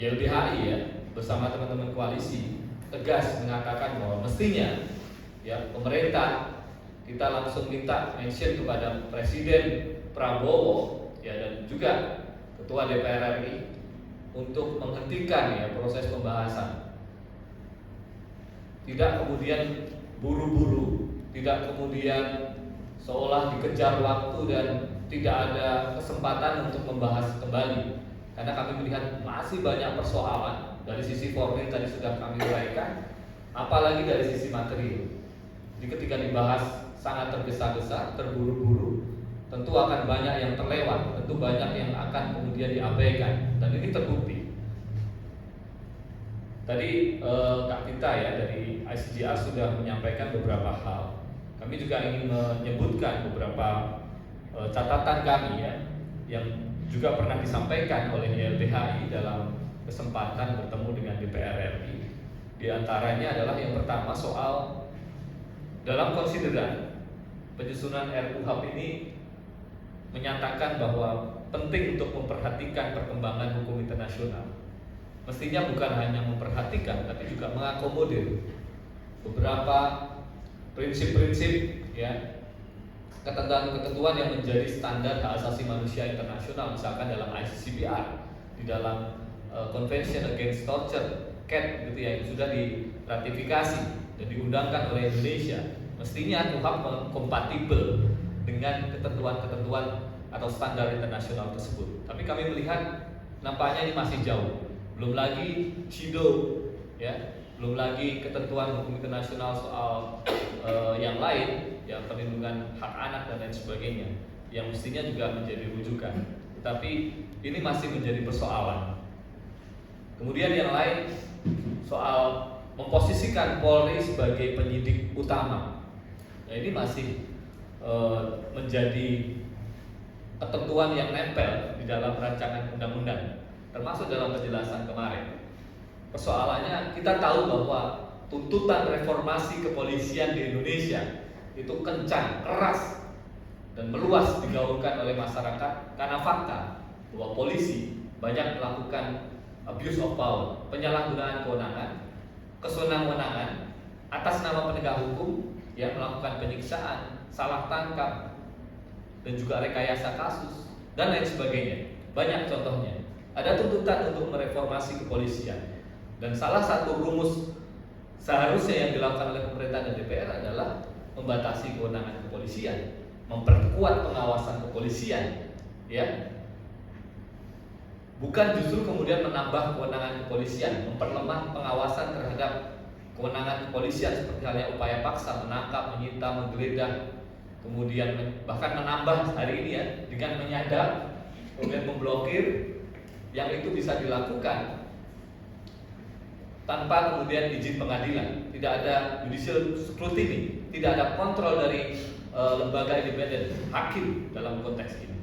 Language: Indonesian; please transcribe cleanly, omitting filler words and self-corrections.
YLBHI ya bersama teman-teman koalisi tegas mengatakan bahwa mestinya ya pemerintah kita langsung minta mention kepada Presiden Prabowo ya dan juga Ketua DPR RI untuk menghentikan ya proses pembahasan. Tidak kemudian buru-buru, tidak kemudian seolah dikejar waktu dan tidak ada kesempatan untuk membahas kembali. Karena kami melihat masih banyak persoalan dari sisi formil tadi sudah kami uraikan, apalagi dari sisi material. Jadi ketika dibahas sangat tergesa-gesa, terburu-buru, tentu akan banyak yang terlewat, tentu banyak yang akan kemudian diabaikan, dan ini terbukti. Tadi Kak Tita ya dari ICGR sudah menyampaikan beberapa hal. Kami juga ingin menyebutkan beberapa catatan kami ya yang juga pernah disampaikan oleh YLBHI dalam kesempatan bertemu dengan DPR RI. Di antaranya adalah yang pertama soal dalam konsideran penyusunan RUHP ini menyatakan bahwa penting untuk memperhatikan perkembangan hukum internasional. Mestinya bukan hanya memperhatikan tapi juga mengakomodir beberapa prinsip-prinsip ya ketentuan-ketentuan yang menjadi standar hak asasi manusia internasional, misalkan dalam ICCPR, di dalam Convention Against Torture (CAT) gitu ya, yang sudah diratifikasi dan diundangkan oleh Indonesia. Mestinya RUHP kompatibel dengan ketentuan-ketentuan atau standar internasional tersebut. Tapi kami melihat nampaknya ini masih jauh. Belum lagi CIDO ya, belum lagi ketentuan hukum internasional soal yang lain ya, perlindungan hak anak dan lain sebagainya yang mestinya juga menjadi rujukan. Tetapi ini masih menjadi persoalan. Kemudian yang lain soal memposisikan Polri sebagai penyidik utama. Nah, ini masih menjadi ketentuan yang nempel di dalam rancangan undang-undang, termasuk dalam penjelasan kemarin. Persoalannya kita tahu bahwa tuntutan reformasi kepolisian di Indonesia itu kencang, keras, dan meluas digaungkan oleh masyarakat karena fakta bahwa polisi banyak melakukan abuse of power, penyalahgunaan kewenangan, kesenang-wenangan atas nama penegak hukum yang melakukan penyiksaan, salah tangkap, dan juga rekayasa kasus dan lain sebagainya. Banyak contohnya. Ada tuntutan untuk mereformasi kepolisian. Dan salah satu rumus seharusnya yang dilakukan oleh pemerintah dan DPR adalah membatasi kewenangan kepolisian, memperkuat pengawasan kepolisian, ya. Bukan justru kemudian menambah kewenangan kepolisian, memperlemah pengawasan terhadap kewenangan kepolisian seperti halnya upaya paksa, menangkap, menyita, menggeledah, kemudian bahkan menambah hari ini ya dengan menyadap, kemudian memblokir, yang itu bisa dilakukan tanpa kemudian izin pengadilan, tidak ada judicial scrutiny, tidak ada kontrol dari lembaga independen hakim dalam konteks ini.